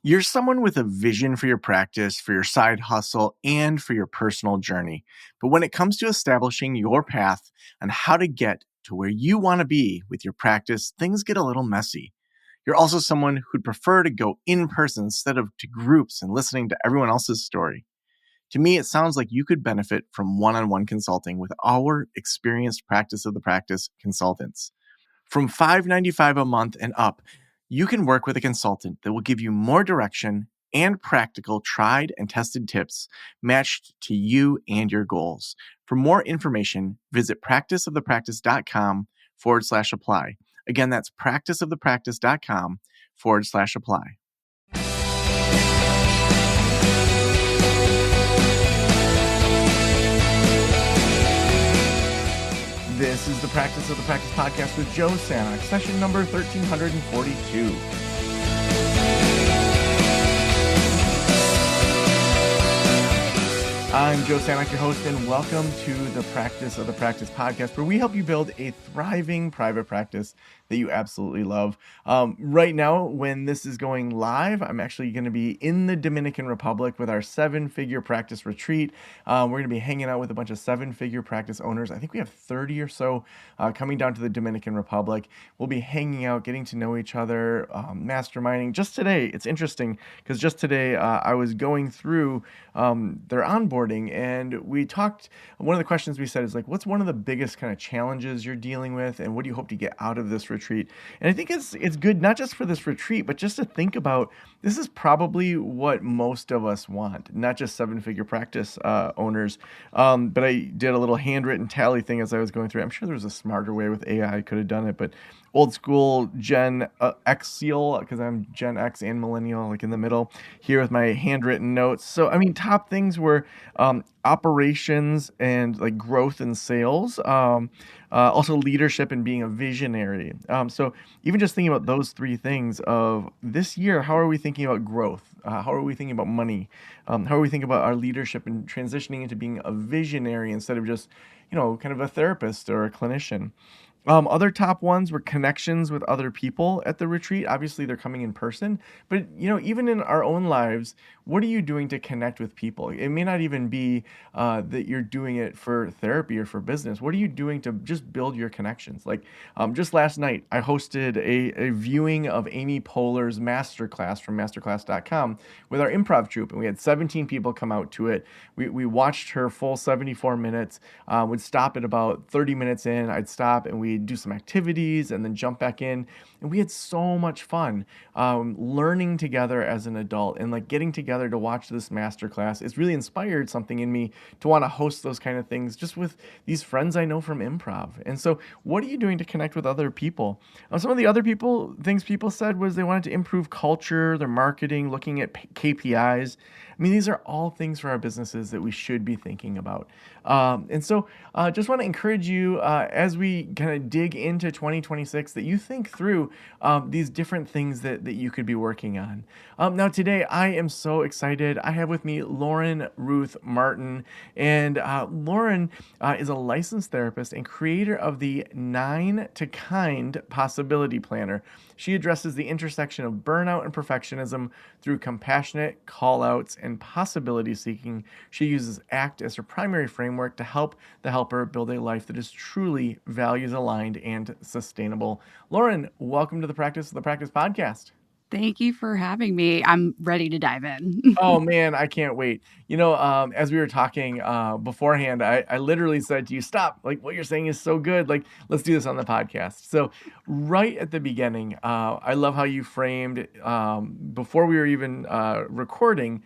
You're someone with a vision for your practice, for your side hustle, and for your personal journey. But when it comes to establishing your path on how to get to where you want to be with your practice, things get a little messy. You're also someone who'd prefer to go in person instead of to groups and listening to everyone else's story. To me, it sounds like you could benefit from one-on-one consulting with our experienced practice of the practice consultants. From $5.95 a month and up, you can work with a consultant that will give you more direction and practical tried and tested tips matched to you and your goals. For more information, visit practiceofthepractice.com/apply. Again, that's practiceofthepractice.com/apply. This is the Practice of the Practice podcast with Joe Sanok, session number 1342. I'm Joe Sanok, your host, and welcome to the Practice of the Practice podcast, where we help you build a thriving private practice that you absolutely love. Right now, when this is going live, I'm actually going to be in the Dominican Republic with our 7-figure practice retreat. We're going to be hanging out with a bunch of 7-figure practice owners. I think we have 30 or so coming down to the Dominican Republic. We'll be hanging out, getting to know each other, masterminding. Just today, it's interesting because just today I was going through their onboarding, and we talked. One of the questions we said is like, what's one of the biggest kind of challenges you're dealing with, and what do you hope to get out of this retreat? And I think it's good not just for this retreat, but just to think about, this is probably what most of us want, not just 7-figure practice owners. But I did a little handwritten tally thing as I was going through. I'm sure there was a smarter way with AI I could have done it, but old school Gen X-seal, because I'm Gen X and millennial, like in the middle here with my handwritten notes. So, I mean, top things were operations and like growth and sales, also leadership and being a visionary. So even just thinking about those three things of this year, how are we thinking about growth? How are we thinking about money? How are we thinking about our leadership and transitioning into being a visionary instead of just, kind of a therapist or a clinician? Other top ones were connections with other people at the retreat. Obviously, they're coming in person, but even in our own lives, what are you doing to connect with people? It may not even be that you're doing it for therapy or for business. What are you doing to just build your connections? Like just last night, I hosted a viewing of Amy Poehler's masterclass from masterclass.com with our improv troupe, and we had 17 people come out to it. We watched her full 74 minutes. Would stop at about 30 minutes in. I'd stop and we'd do some activities and then jump back in. And we had so much fun learning together as an adult, and like getting together to watch this masterclass. It's really inspired something in me to want to host those kind of things just with these friends I know from improv. And so what are you doing to connect with other people? Some of the other things people said was they wanted to improve culture, their marketing, looking at KPIs. I mean, these are all things for our businesses that we should be thinking about. And so just want to encourage you as we kind of dig into 2026 that you think through these different things that you could be working on. Now, today, I am so excited. I have with me Lauren Ruth Martin. And Lauren is a licensed therapist and creator of the 9 to Kind Possibility Planner. She addresses the intersection of burnout and perfectionism through compassionate call-outs and possibility seeking. She uses ACT as her primary framework to help the helper build a life that is truly values aligned and sustainable. Lauren, welcome to the Practice of the Practice podcast. Thank you for having me. I'm ready to dive in. Oh man, I can't wait. As we were talking beforehand, I literally said to you, stop, like what you're saying is so good. Like, let's do this on the podcast. So right at the beginning, I love how you framed, before we were even recording,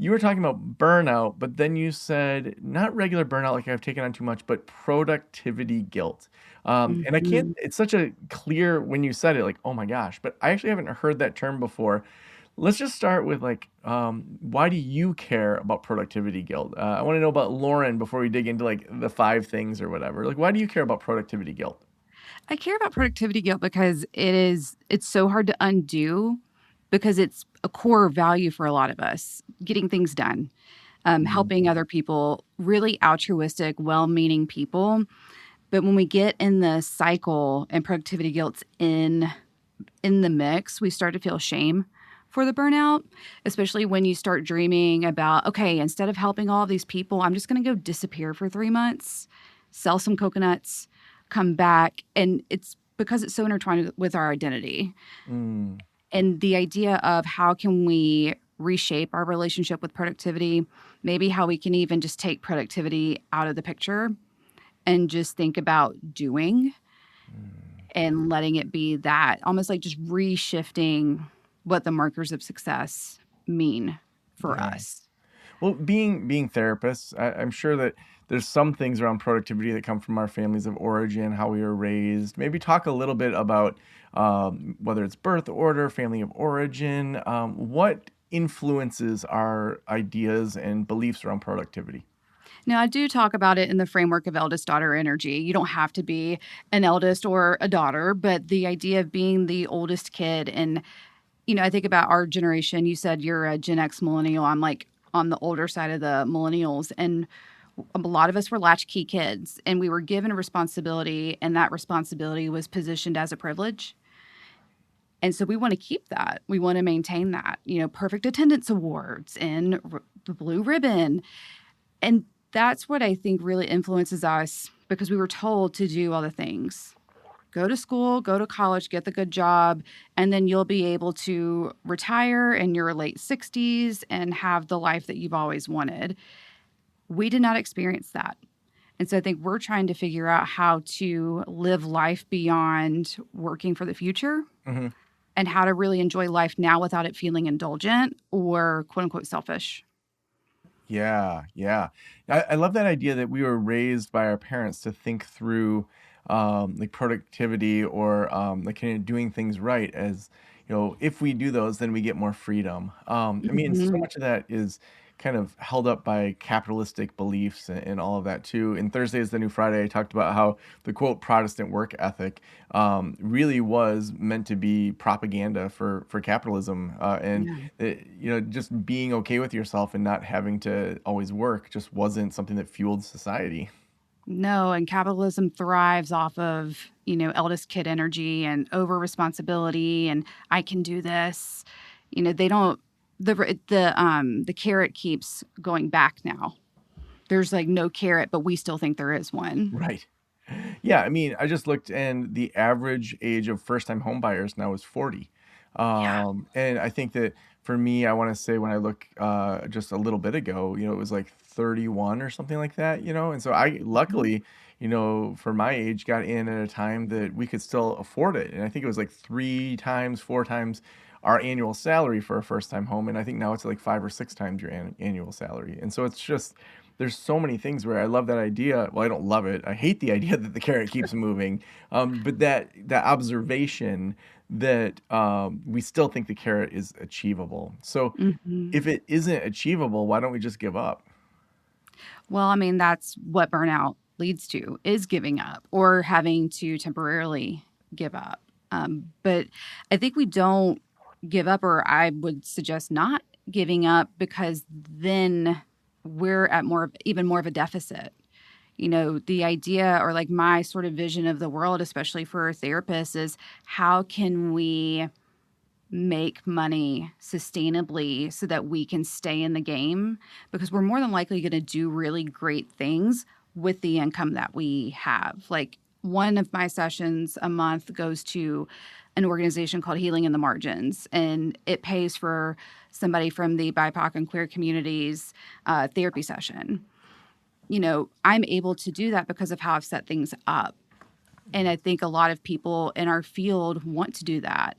you were talking about burnout, but then you said not regular burnout, like I've taken on too much, but productivity guilt. And I can't, it's such a clear when you said it, like, oh my gosh, but I actually haven't heard that term before. Let's just start with like, why do you care about productivity guilt? I want to know about Lauren before we dig into like the 5 things or whatever. Like, why do you care about productivity guilt? I care about productivity guilt because it's so hard to undo, because it's a core value for a lot of us, getting things done, helping other people, really altruistic, well-meaning people. But when we get in the cycle and productivity guilt's in the mix, we start to feel shame for the burnout, especially when you start dreaming about, okay, instead of helping all of these people, I'm just going to go disappear for 3 months, sell some coconuts, come back. And it's because it's so intertwined with our identity. Mm, And the idea of how can we reshape our relationship with productivity, maybe how we can even just take productivity out of the picture and just think about doing and letting it be that, almost like just reshifting what the markers of success mean for yeah. us. Well, being therapists, I'm sure that there's some things around productivity that come from our families of origin, how we were raised. Maybe talk a little bit about whether it's birth order, family of origin, what influences our ideas and beliefs around productivity. Now, I do talk about it in the framework of eldest daughter energy. You don't have to be an eldest or a daughter, but the idea of being the oldest kid. And, I think about our generation. You said you're a Gen X millennial. I'm like on the older side of the millennials. And a lot of us were latchkey kids, and we were given a responsibility, and that responsibility was positioned as a privilege. And so we want to keep that. We want to maintain that, perfect attendance awards and the blue ribbon. And that's what I think really influences us because we were told to do all the things. Go to school, go to college, get the good job, and then you'll be able to retire in your late 60s and have the life that you've always wanted. We did not experience that. And so I think we're trying to figure out how to live life beyond working for the future Mm-hmm. and how to really enjoy life now without it feeling indulgent or quote unquote selfish. Yeah, yeah. I love that idea that we were raised by our parents to think through like productivity or like kind of doing things right as, if we do those, then we get more freedom. I mean, so Mhm. much of that is kind of held up by capitalistic beliefs and all of that too. In Thursday is the New Friday, I talked about how the quote Protestant work ethic really was meant to be propaganda for capitalism, and Yeah. just being okay with yourself and not having to always work just wasn't something that fueled society. No, and capitalism thrives off of, eldest kid energy and over responsibility and I can do this. They don't the carrot keeps going back now. There's like no carrot, but we still think there is one. Right. Yeah, I mean, I just looked, and the average age of first-time home buyers now is 40. Yeah. And I think that for me, I want to say when I look just a little bit ago, it was like 31 or something like that, And so I Mhm. luckily, for my age, got in at a time that we could still afford it. And I think it was like 3 times, 4 times our annual salary for a first-time home. And I think now it's like 5 or 6 times your annual salary. And so it's just there's so many things where I love that idea. Well, I don't love it. I hate the idea that the carrot keeps moving. But that observation that we still think the carrot is achievable. So Mhm. if it isn't achievable, why don't we just give up? Well, I mean, that's what burnout leads to is giving up or having to temporarily give up. But I think we don't give up, or I would suggest not giving up because then we're at even more of a deficit. The idea or like my sort of vision of the world, especially for therapists, is how can we make money sustainably so that we can stay in the game because we're more than likely going to do really great things with the income that we have. Like one of my sessions a month goes to an organization called Healing in the Margins, and it pays for somebody from the BIPOC and queer communities therapy session. I'm able to do that because of how I've set things up. And I think a lot of people in our field want to do that.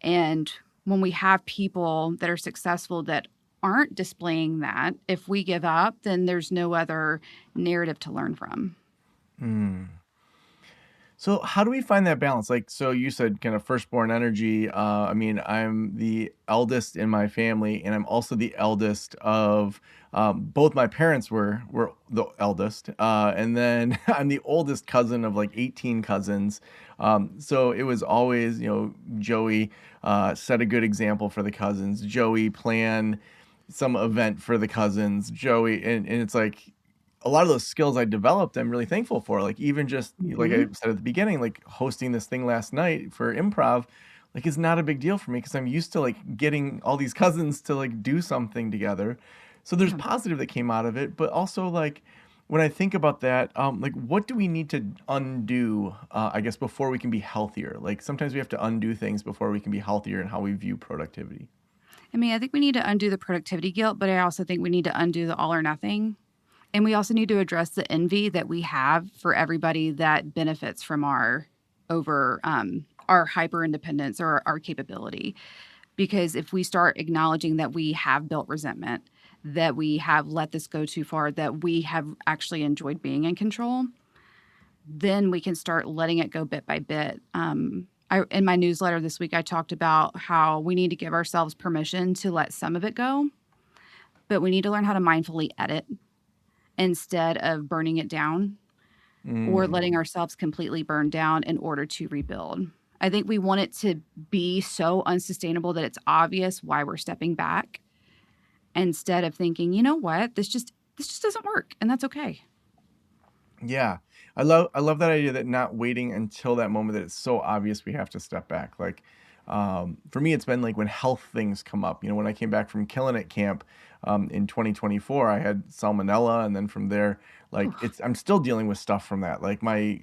And when we have people that are successful that aren't displaying that, if we give up, then there's no other narrative to learn from. Hmm. So how do we find that balance? Like, so you said kind of firstborn energy. I mean, I'm the eldest in my family, and I'm also the eldest of both my parents were the eldest, and then I'm the oldest cousin of like 18 cousins. So it was always, Joey set a good example for the cousins. Joey planned some event for the cousins. Joey, and it's like a lot of those skills I developed, I'm really thankful for. Like even just like I Hmm. said at the beginning, like hosting this thing last night for improv, like is not a big deal for me because I'm used to like getting all these cousins to like do something together. So there's Yeah. positive that came out of it, but also like when I think about that, like what do we need to undo, I guess, before we can be healthier? Like sometimes we have to undo things before we can be healthier in how we view productivity. I mean, I think we need to undo the productivity guilt, but I also think we need to undo the all or nothing. And we also need to address the envy that we have for everybody that benefits from our hyper independence or our capability. Because if we start acknowledging that we have built resentment, that we have let this go too far, that we have actually enjoyed being in control, then we can start letting it go bit by bit. In my newsletter this week, I talked about how we need to give ourselves permission to let some of it go, but we need to learn how to mindfully edit instead of burning it down or Mm, letting ourselves completely burn down in order to rebuild. I think we want it to be so unsustainable that it's obvious why we're stepping back instead of thinking, you know what, this just doesn't work and that's okay. yeah. I love that idea that not waiting until that moment that it's so obvious we have to step back. Like for me, it's been like when health things come up. You know, when I came back from Killing It camp in 2024, I had salmonella, and then from there, like Oof. I'm still dealing with stuff from that. Like my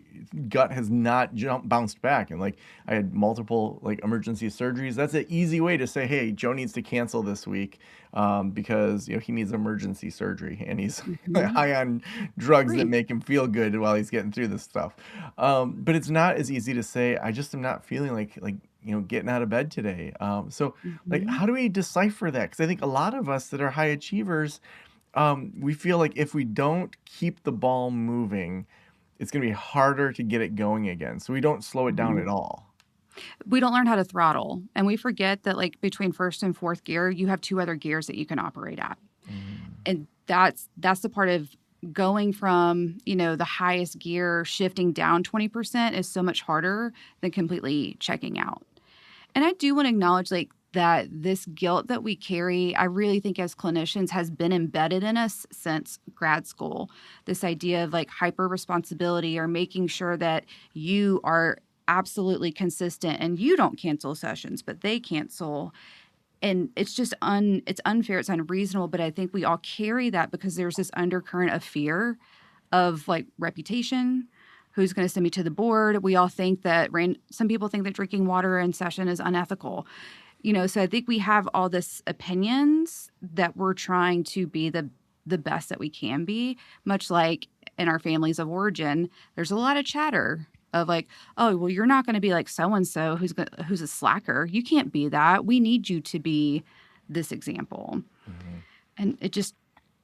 gut has not bounced back, and like I had multiple like emergency surgeries. That's an easy way to say, hey, Joe needs to cancel this week because you know he needs emergency surgery, and he's Mhm. high on drugs that Agree. make him feel good while he's getting through this stuff. But it's not as easy to say, I just am not feeling like you know getting out of bed today. So like Mhm. how do we decipher that? Because I think a lot of us that are high achievers, we feel like if we don't keep the ball moving, it's going to be harder to get it going again. So we don't slow it down Mhm. at all. We don't learn how to throttle, and we forget that like between first and fourth gear, you have two other gears that you can operate at. Mm. And that's the part of going from, the highest gear shifting down 20% is so much harder than completely checking out. And I do want to acknowledge like that this guilt that we carry, I really think as clinicians has been embedded in us since grad school. This idea of like hyper responsibility or making sure that you are absolutely consistent and you don't cancel sessions, but they cancel. And it's just it's unfair, it's unreasonable, but I think we all carry that because there's this undercurrent of fear of like reputation. Who's going to send me to the board? We all think that some people think that drinking water in session is unethical. So I think we have all this opinions that we're trying to be the best that we can be, much like in our families of origin, there's a lot of chatter of like, oh, well, you're not going to be like so and so who's a slacker. You can't be that. We need you to be this example. Mhm. And it just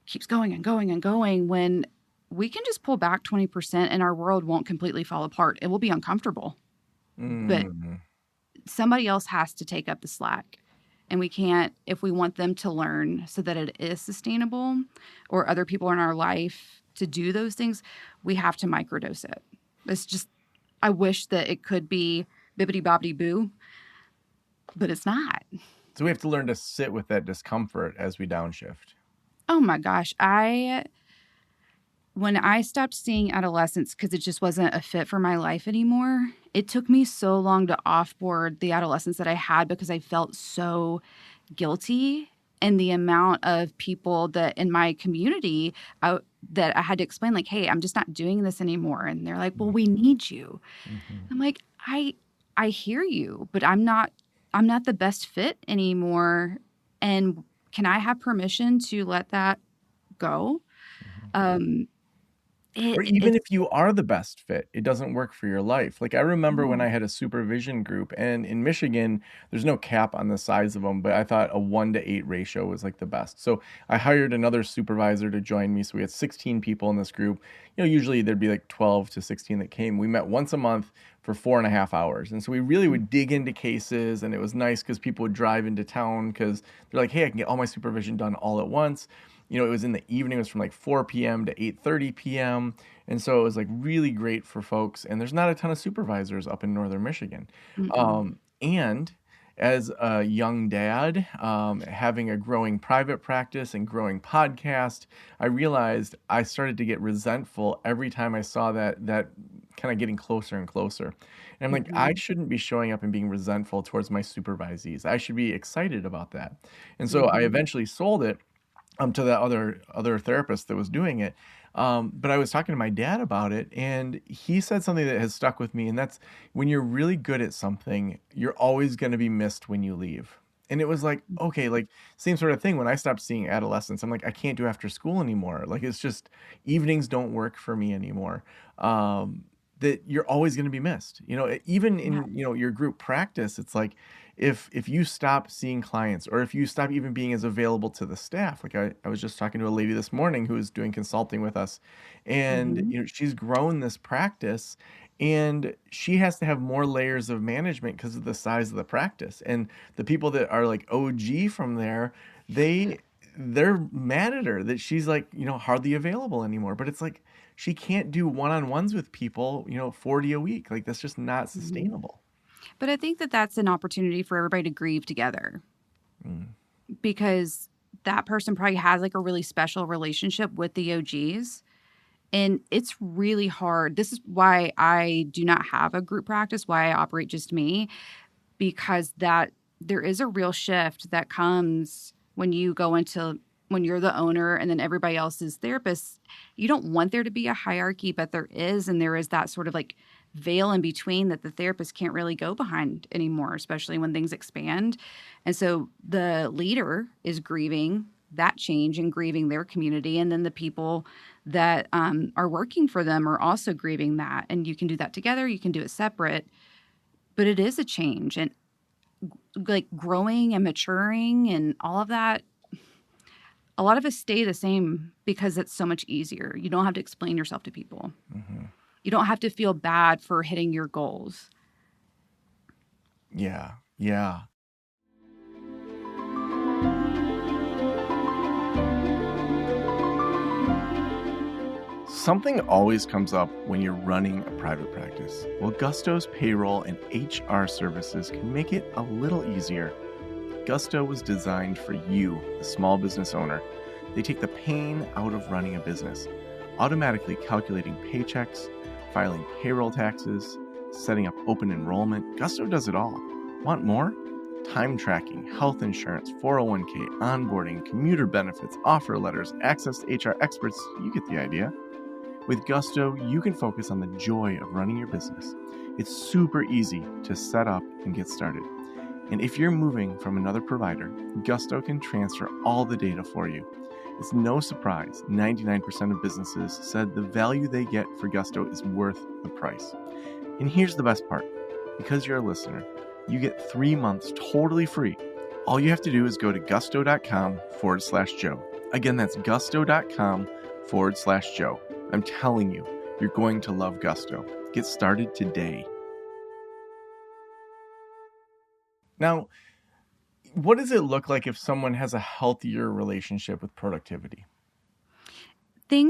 keeps going and going and going when we can just pull back 20% and our world won't completely fall apart. It will be uncomfortable, but Mm. somebody else has to take up the slack. And we can't, if we want them to learn so that it is sustainable or other people in our life to do those things, we have to microdose it. It's just, I wish that it could be bibbity bobbity boo, but it's not. So we have to learn to sit with that discomfort as we downshift. Oh my gosh. When I stopped seeing adolescence because it just wasn't a fit for my life anymore, it took me so long to offboard the adolescence that I had because I felt so guilty. And the amount of people that in my community that I had to explain, like, hey, I'm just not doing this anymore. And they're like, well, we need you. Mm-hmm. I'm like, I hear you, but I'm not the best fit anymore. And can I have permission to let that go? Um, Or it, even it's if you are the best fit, it doesn't work for your life. Like I remember when no. I had a supervision group, and in Michigan, there's no cap on the size of them, but I thought a 1 to 8 ratio was like the best. So I hired another supervisor to join me. So we had 16 people in this group. You know, usually there'd be like 12 to 16 that came. We met once a month for 4.5 hours. And so we really would dig into cases, and it was nice because people would drive into town because they're like, hey, I can get all my supervision done all at once. You know, it was in the evening. It was from like 4 p.m. to 8:30 p.m. And so it was like really great for folks. And there's not a ton of supervisors up in northern Michigan. Mm-mm. And as a young dad, having a growing private practice and growing podcast, I realized I started to get resentful every time I saw that kind of getting closer and closer. And I'm like, I Mm-hmm. shouldn't be showing up and being resentful towards my supervisees. I should be excited about that. And so I Mm-hmm. eventually sold it to that other therapist that was doing it. But I was talking to my dad about it, and he said something that has stuck with me, and that's when you're really good at something, you're always going to be missed when you leave. And it was like, okay, like same sort of thing. When I stopped seeing adolescents, I'm like, I can't do after school anymore. Like it's just evenings don't work for me anymore. That you're always going to be missed. Even Yeah. in your group practice, it's like if you stop seeing clients or if you stop even being as available to the staff. Like I was just talking to a lady this morning who is doing consulting with us, and Mm-hmm. she's grown this practice, and she has to have more layers of management because of the size of the practice. And the people that are like OG from there, they they're mad at her that she's like hardly available anymore. But it's like she can't do one-on-ones with people 40 a week. Like that's just not Mm-hmm. sustainable. But I think that that's an opportunity for everybody to grieve together, Mm, because that person probably has like a really special relationship with the OGs. And it's really hard. This is why I do not have a group practice, why I operate just me, because that there is a real shift that comes when you go into when you're the owner and then everybody else is therapists. You don't want there to be a hierarchy, but there is, and there is that sort of like veil in between that the therapist can't really go behind anymore, especially when things expand. And so the leader is grieving that change and grieving their community, and then the people that are working for them are also grieving that. And you can do that together, you can do it separate, but it is a change. And like growing and maturing and all of that, a lot of us stay the same because it's so much easier. You don't have to explain yourself to people. mhm. You don't have to feel bad for hitting your goals. Yeah, yeah. Something always comes up when you're running a private practice. Well, Gusto's payroll and HR services can make it a little easier. Gusto was designed for you, the small business owner. They take the pain out of running a business, automatically calculating paychecks, filing payroll taxes, setting up open enrollment. Gusto does it all. Want more? Time tracking, health insurance, 401k, onboarding, commuter benefits, offer letters, access to HR experts. You get the idea. With Gusto, you can focus on the joy of running your business. It's super easy to set up and get started. And if you're moving from another provider, Gusto can transfer all the data for you. It's no surprise 99% of businesses said the value they get for Gusto is worth the price. And here's the best part. Because you're a listener, you get 3 months totally free. All you have to do is go to gusto.com/Joe. Again, that's gusto.com/Joe. I'm telling you, you're going to love Gusto. Get started today. Now, what does it look like if someone has a healthier relationship with productivity? I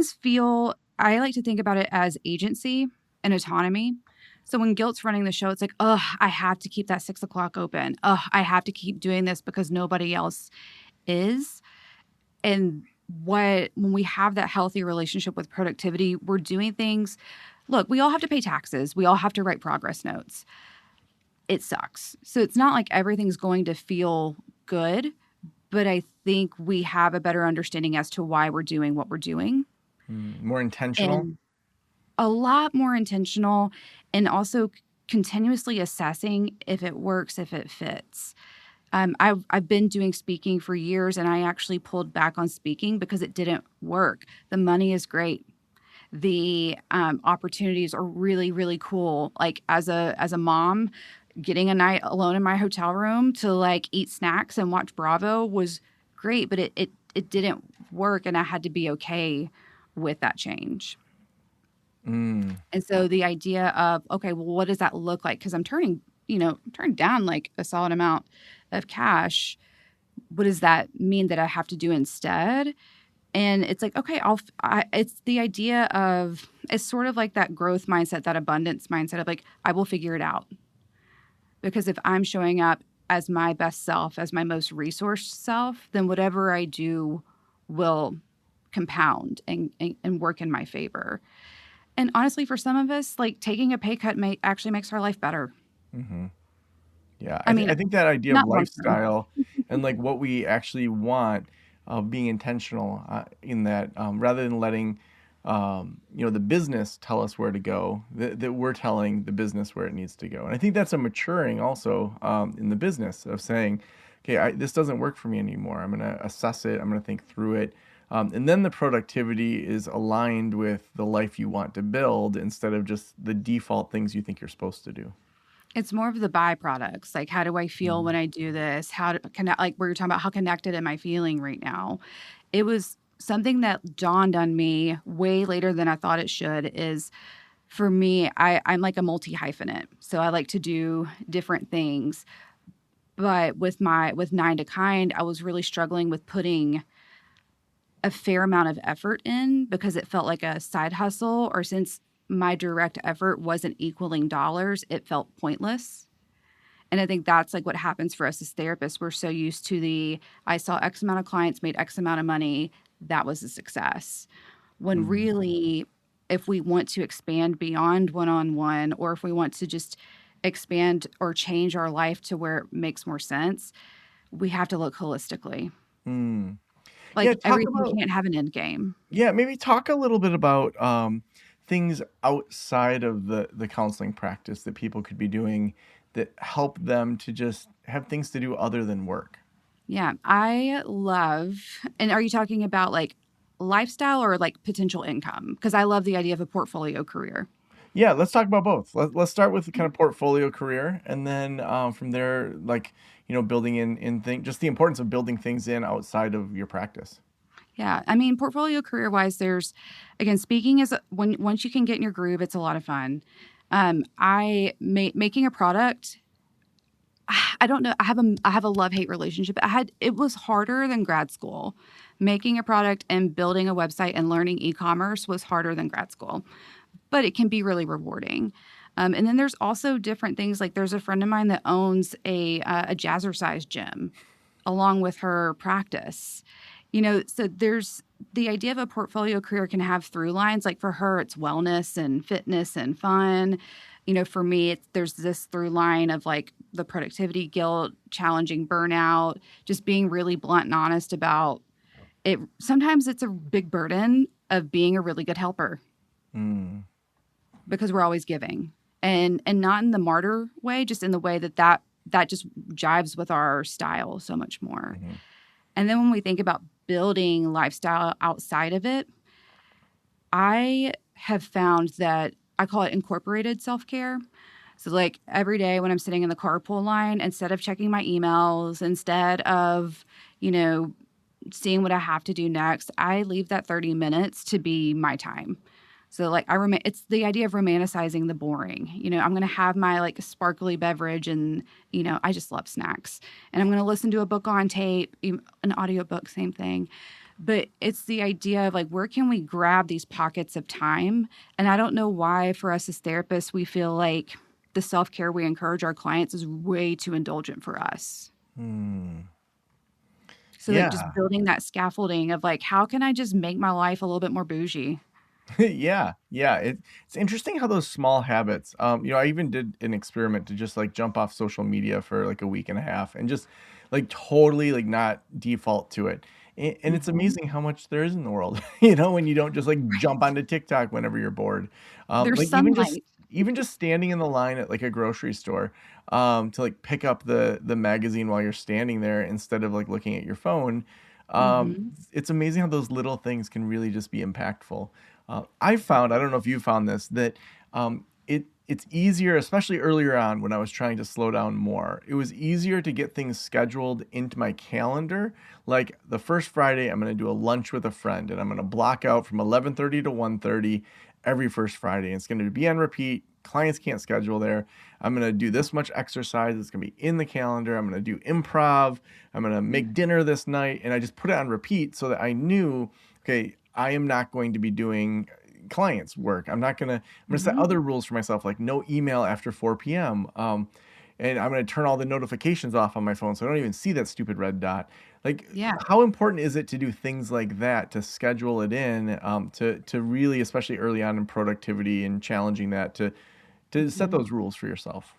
like to think about it as agency and autonomy. So when guilt's running the show, it's like, oh, I have to keep that 6 o'clock open. Oh, I have to keep doing this because nobody else is. And when we have that healthy relationship with productivity, we're doing things. Look, we all have to pay taxes. We all have to write progress notes. It sucks. So it's not like everything's going to feel good, but I think we have a better understanding as to why we're doing what we're doing. More intentional? And a lot more intentional, and also continuously assessing if it works, if it fits. I've been doing speaking for years, and I actually pulled back on speaking because it didn't work. The money is great. The opportunities are really, really cool. Like as a mom, getting a night alone in my hotel room to like eat snacks and watch Bravo was great, but it didn't work, and I had to be okay with that change. Mm, And so the idea of, okay, well, what does that look like? Because I'm turning down like a solid amount of cash. What does that mean that I have to do instead? And it's like, okay, it's the idea of, it's sort of like that growth mindset, that abundance mindset of like, I will figure it out. Because if I'm showing up as my best self, as my most resourced self, then whatever I do will compound and work in my favor. And honestly, for some of us, like taking a pay cut actually makes our life better. Hmm. Yeah, I mean, I think that idea of not long term. lifestyle and like what we actually want, being intentional in that, rather than letting the business tell us where to go, that we're telling the business where it needs to go. And I think that's a maturing also, in the business of saying, okay, this doesn't work for me anymore. I'm going to assess it. I'm going to think through it. And then the productivity is aligned with the life you want to build instead of just the default things you think you're supposed to do. It's more of the byproducts. Like, how do I feel when I do this? How to connect, like we were talking about, how connected am I feeling right now? It was something that dawned on me way later than I thought it should. Is for me, I'm like a multi hyphenate. So I like to do different things. But with Nine to Kind, I was really struggling with putting a fair amount of effort in because it felt like a side hustle, or since my direct effort wasn't equaling dollars, it felt pointless. And I think that's like what happens for us as therapists. We're so used to I saw X amount of clients, made X amount of money. That was a success. When Mm. really, if we want to expand beyond one on one, or if we want to just expand or change our life to where it makes more sense, we have to look holistically. Mm. Yeah, Like everything can't have an end game. maybe talk a little bit about things outside of the counseling practice that people could be doing that help them to just have things to do other than work. Yeah, I love, and are you talking about like lifestyle or like potential income? Because I love the idea of a portfolio career. Yeah, let's talk about both. Let's start with the kind of portfolio career, and then from there, like, building in just the importance of building things in outside of your practice. Yeah, I mean, portfolio career wise, there's again, speaking is when once you can get in your groove, it's a lot of fun. Making a product. I don't know. I have a love hate relationship. It was harder than grad school. Making a product and building a website and learning e-commerce was harder than grad school, but it can be really rewarding. And then there's also different things. Like there's a friend of mine that owns a jazzercise gym along with her practice. So there's the idea of a portfolio career can have through lines. Like for her, it's wellness and fitness and fun. For me, there's this through line of like the productivity guilt, challenging burnout, just being really blunt and honest about it. Sometimes it's a big burden of being a really good helper Mm. because we're always giving, and not in the martyr way, just in the way that just jives with our style so much more. Hmm. And then when we think about building lifestyle outside of it, I have found that I call it incorporated self-care. So like every day when I'm sitting in the carpool line, instead of checking my emails, instead of, seeing what I have to do next, I leave that 30 minutes to be my time. So like it's the idea of romanticizing the boring. I'm going to have my like sparkly beverage and, I just love snacks. And I'm going to listen to a book on tape, an audiobook, same thing. But it's the idea of like, where can we grab these pockets of time? And I don't know why for us as therapists, we feel like the self-care we encourage our clients is way too indulgent for us. Mm. So like just Yeah. building that scaffolding of like, how can I just make my life a little bit more bougie? Yeah. It's interesting how those small habits. I even did an experiment to just like jump off social media for like a week and a half and just like totally like not default to it. And it's Mhm. amazing how much there is in the world, when you don't just like jump onto TikTok whenever you're bored. There's Like sunlight. even just standing in the line at like a grocery store, to like pick up the magazine while you're standing there instead of like looking at your phone. Hmm. It's amazing how those little things can really just be impactful. I found, I don't know if you found this, that it's easier, especially earlier on when I was trying to slow down more. It was easier to get things scheduled into my calendar. Like the first Friday, I'm going to do a lunch with a friend, and I'm going to block out from 11:30 to 1:30 every first Friday. It's going to be on repeat. Clients can't schedule there. I'm going to do this much exercise. It's going to be in the calendar. I'm going to do improv. I'm going to make dinner this night. And I just put it on repeat so that I knew, okay, I am not going to be doing clients work. I'm gonna set Hmm. other rules for myself, like no email after 4 p.m. And I'm gonna turn all the notifications off on my phone so I don't even see that stupid red dot. Like, Yeah. how important is it to do things like that, to schedule it in, to really, especially early on in productivity and challenging that, to set Mhm. those rules for yourself?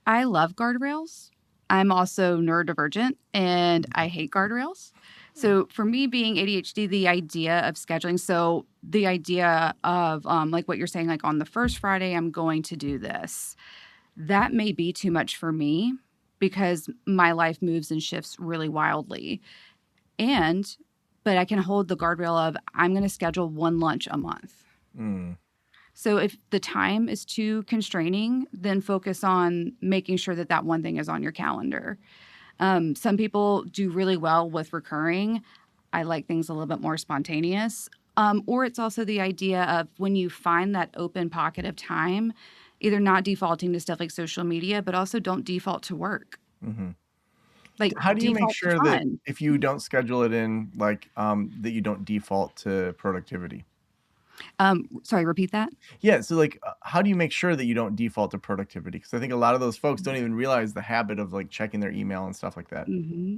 I love guardrails. I'm also neurodivergent and I hate guardrails. So for me being ADHD, the idea of scheduling, so the idea of like what you're saying, like on the first Friday, I'm going to do this. That may be too much for me because my life moves and shifts really wildly. And, but I can hold the guardrail of I'm going to schedule one lunch a month. Mm, So if the time is too constraining, then focus on making sure that that one thing is on your calendar. Some people do really well with recurring. I like things a little bit more spontaneous. Or it's also the idea of when you find that open pocket of time, either not defaulting to stuff like social media, but also don't default to work. hmm Like How do you make default to sure that fun. if you don't schedule it in, like, that you don't default to productivity? Sorry, repeat that. Yeah, so, like, how do you make sure that you don't default to productivity? Because I think a lot of those folks don't even realize the habit of, like, checking their email and stuff like that. hmm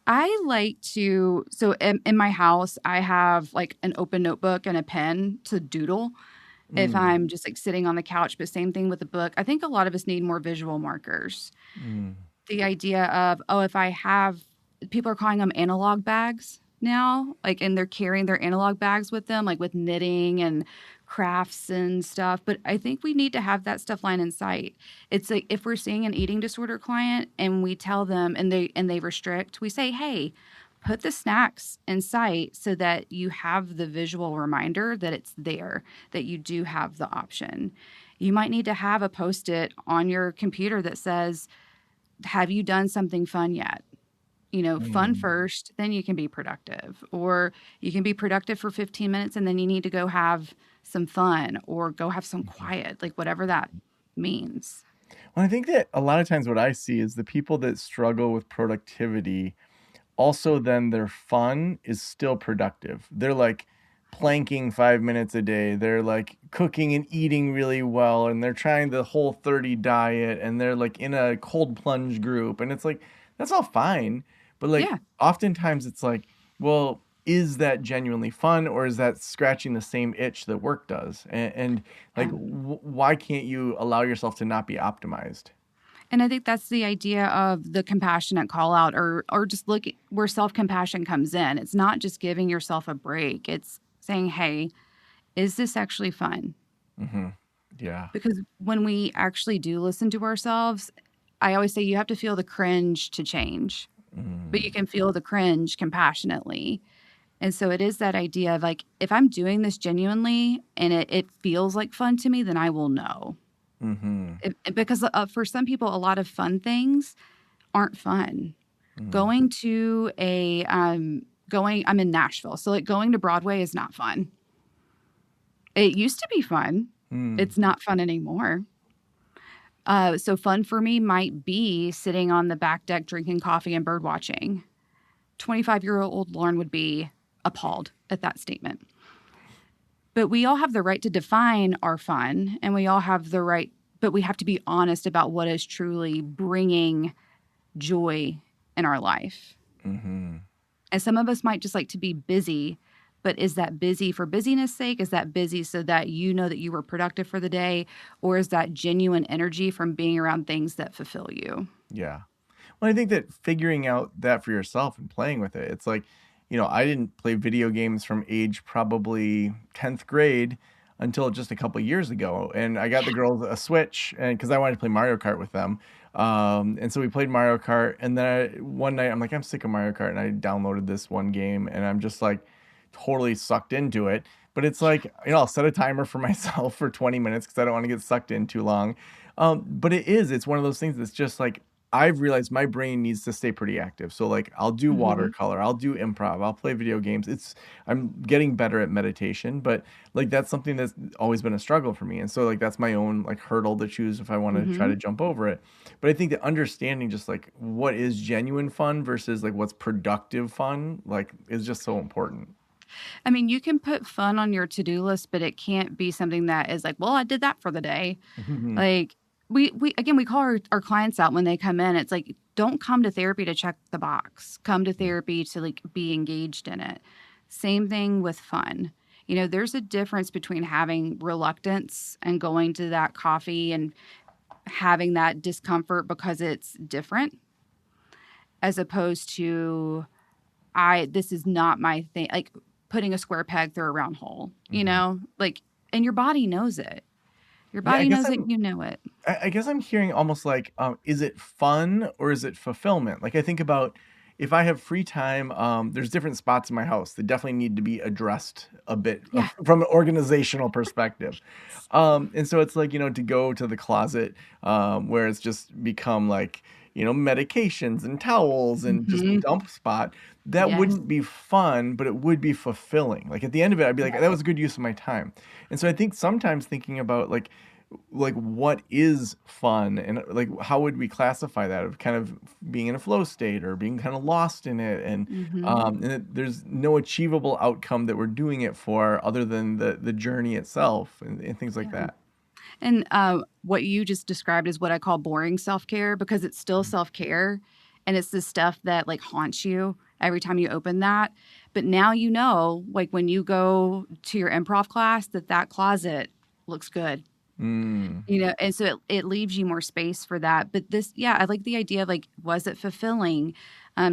I like to, so in my house, I have like an open notebook and a pen to doodle if Mm, I'm just like sitting on the couch, but same thing with the book. I think a lot of us need more visual markers. mm, The idea of, oh, if I have, people are calling them analog bags now, like, and they're carrying their analog bags with them, like with knitting and crafts and stuff. But I think we need to have that stuff line in sight. It's like if we're seeing an eating disorder client and we tell them and they restrict, we say, hey, put the snacks in sight so that you have the visual reminder that it's there, that you do have the option. You might need to have a post-it on your computer that says, have you done something fun yet? Fun mm. first, then you can be productive. Or you can be productive for 15 minutes and then you need to go have some fun or go have some quiet, like whatever that means. Well, I think that a lot of times what I see is the people that struggle with productivity also then their fun is still productive. They're like planking 5 minutes a day. They're like cooking and eating really well, and they're trying the Whole 30 diet, and they're like in a cold plunge group. And it's like, that's all fine. But like, Yeah. oftentimes it's like, well, is that genuinely fun, or is that scratching the same itch that work does? And like, Yeah. why can't you allow yourself to not be optimized? And I think that's the idea of the compassionate call out or just look where self-compassion comes in. It's not just giving yourself a break. It's saying, "Hey, is this actually fun?" Hmm. Yeah. Because when we actually do listen to ourselves, I always say you have to feel the cringe to change, but you Mm, can feel the cringe compassionately. And so it is that idea of like, if I'm doing this genuinely and it feels like fun to me, then I will know. mhm, Because for some people, a lot of fun things aren't fun. mm, Going to I'm in Nashville. So like going to Broadway is not fun. It used to be fun. mm, It's not fun anymore. So fun for me might be sitting on the back deck drinking coffee and bird watching. 25-year-old Lauren would be appalled at that statement. But we all have the right to define our fun, and we all have the right, but we have to be honest about what is truly bringing joy in our life. mhm. And some of us might just like to be busy, but is that busy for busyness sake? Is that busy so that you know that you were productive for the day? Or is that genuine energy from being around things that fulfill you? Yeah. Well, I think that figuring out that for yourself and playing with it, it's like, I didn't play video games from age probably 10th grade until just a couple years ago. And I got the girls a Switch, and because I wanted to play Mario Kart with them. And so we played Mario Kart. And then one night I'm like, I'm sick of Mario Kart. And I downloaded this one game, and I'm just like totally sucked into it. But it's like, I'll set a timer for myself for 20 minutes because I don't want to get sucked in too long. But it's one of those things that's just like, I've realized my brain needs to stay pretty active. So like I'll do hmm watercolor, I'll do improv, I'll play video games. I'm getting better at meditation, but like that's something that's always been a struggle for me. And so like that's my own like hurdle to choose if I want to try hmm to jump over it. But I think that understanding just like what is genuine fun versus like what's productive fun like is just so important. I mean, you can put fun on your to-do list, but it can't be something that is like, well, I did that for the day. Mhm. Like we again, we call our clients out when they come in. It's like, don't come to therapy to check the box. Come to therapy to like be engaged in it. Same thing with fun. There's a difference between having reluctance and going to that coffee and having that discomfort because it's different, as opposed to this is not my thing. Like putting a square peg through a round hole, like, and your body knows it. Your body knows it, you know it. I guess I'm hearing almost like, is it fun or is it fulfillment? Like I think about if I have free time, there's different spots in my house that definitely need to be addressed a bit from an organizational perspective. And so it's like, to go to the closet where it's just become like, medications and towels and just a dump spot. That wouldn't be fun, but it would be fulfilling. Like at the end of it, I'd be like, that was a good use of my time. And so I think sometimes thinking about like what is fun and like how would we classify that of kind of being in a flow state or being kind of lost in it and there's no achievable outcome that we're doing it for other than the journey itself and things like that. And what you just described is what I call boring self-care, because it's still self-care and it's the stuff that like haunts you every time you open that. But now like when you go to your improv class, that closet looks good. And so it leaves you more space for that. But I like the idea of like, was it fulfilling?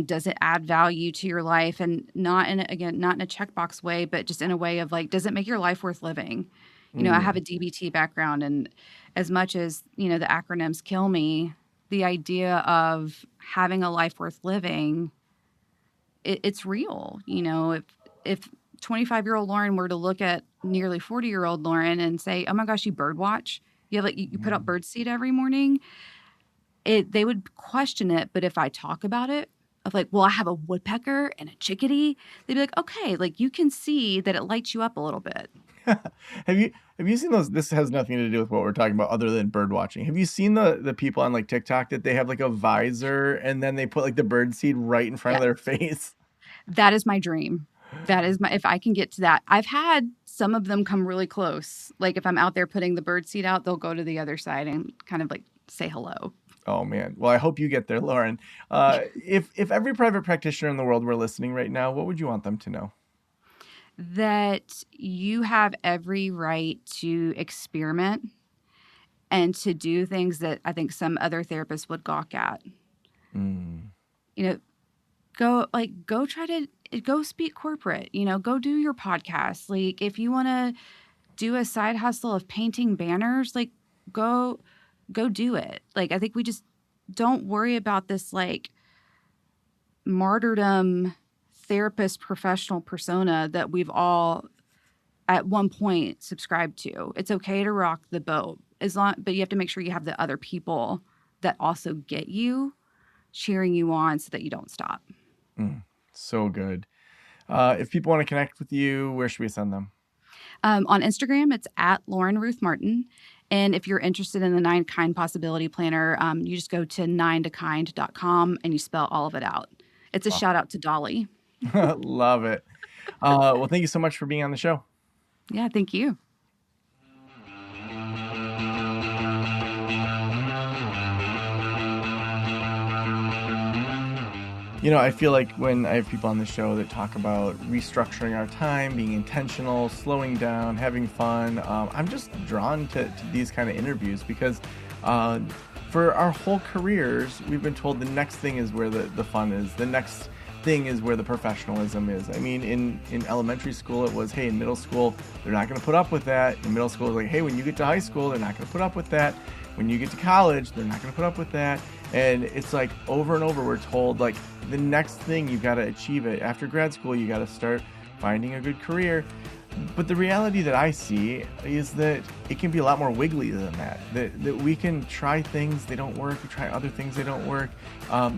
Does it add value to your life? And not in a checkbox way, but just in a way of like, does it make your life worth living? I have a DBT background, and as much as, the acronyms kill me, the idea of having a life worth living, it's real. If 25-year-old Lauren were to look at nearly 40-year-old Lauren and say, oh my gosh, you bird watch? You have like, you put up bird seed every morning? They would question it. But if I talk about it, of like, well, I have a woodpecker and a chickadee, they'd be like, okay, like you can see that it lights you up a little bit. Have you seen those? This has nothing to do with what we're talking about other than bird watching. Have you seen the people on like TikTok that they have like a visor and then they put like the bird seed right in front of their face? That is my dream. If I can get to that. I've had some of them come really close. Like if I'm out there putting the bird seed out, they'll go to the other side and kind of like say hello. Oh man. Well, I hope you get there, Lauren. If every private practitioner in the world were listening right now, what would you want them to know? That you have every right to experiment and to do things that I think some other therapists would gawk at. Go speak corporate, go do your podcast. Like if you want to do a side hustle of painting banners, like go do it. Like, I think we just don't worry about this like martyrdom therapist professional persona that we've all at one point subscribed to. It's okay to rock the boat but you have to make sure you have the other people that also get you, cheering you on so that you don't stop. So good. If people want to connect with you, where should we send them? On Instagram, it's at Lauren Ruth Martin. And if you're interested in the 9 Kind Possibility Planner, you just go to 9tokind.com and you spell all of it out. It's a shout out to Dolly. Love it. Well, thank you so much for being on the show. Yeah, thank you. I feel like when I have people on the show that talk about restructuring our time, being intentional, slowing down, having fun, I'm just drawn to these kind of interviews because for our whole careers, we've been told the next thing is where the fun is. The next thing is where the professionalism is. I mean, in elementary school, it was, hey, in middle school, they're not going to put up with that. In middle school, it's like, hey, when you get to high school, they're not going to put up with that. When you get to college, they're not going to put up with that. And it's like over and over, we're told like the next thing, you've got to achieve it. After grad school, you got to start finding a good career. But the reality that I see is that it can be a lot more wiggly than that. That we can try things, they don't work. We try other things, they don't work.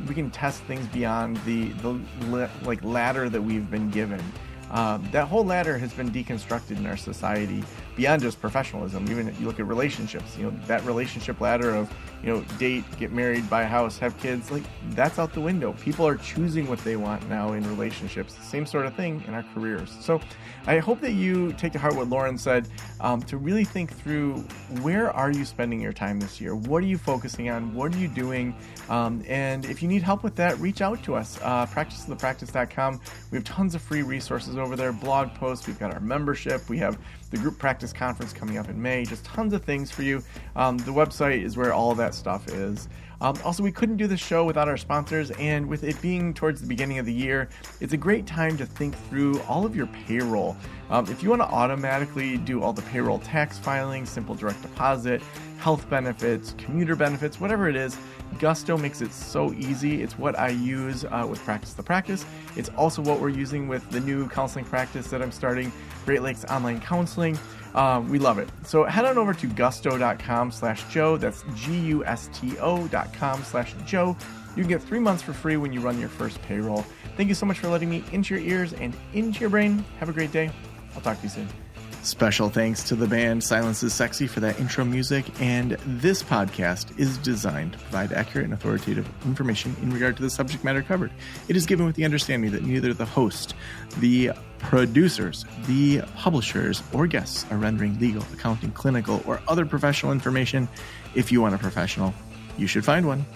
We can test things beyond the like ladder that we've been given. That whole ladder has been deconstructed in our society beyond just professionalism. Even if you look at relationships, that relationship ladder of, date, get married, buy a house, have kids, like that's out the window. People are choosing what they want now in relationships. Same sort of thing in our careers. So I hope that you take to heart what Lauren said, to really think through, where are you spending your time this year? What are you focusing on? What are you doing? And if you need help with that, reach out to us. Practiceofthepractice.com. We have tons of free resources over there, blog posts. We've got our membership. We have the group practice conference coming up in May. Just tons of things for you. The website is where all of that stuff is. Also, we couldn't do this show without our sponsors, and with it being towards the beginning of the year, it's a great time to think through all of your payroll. If you want to automatically do all the payroll tax filing, simple direct deposit, health benefits, commuter benefits, whatever it is, Gusto makes it so easy. It's what I use with Practice the Practice. It's also what we're using with the new counseling practice that I'm starting, Great Lakes Online Counseling. We love it. So head on over to gusto.com/Joe. That's gusto.com/Joe. You can get 3 months for free when you run your first payroll. Thank you so much for letting me into your ears and into your brain. Have a great day. I'll talk to you soon. Special thanks to the band Silence is Sexy for that intro music, and this podcast is designed to provide accurate and authoritative information in regard to the subject matter covered. It is given with the understanding that neither the host, the producers, the publishers, or guests are rendering legal, accounting, clinical, or other professional information. If you want a professional, you should find one.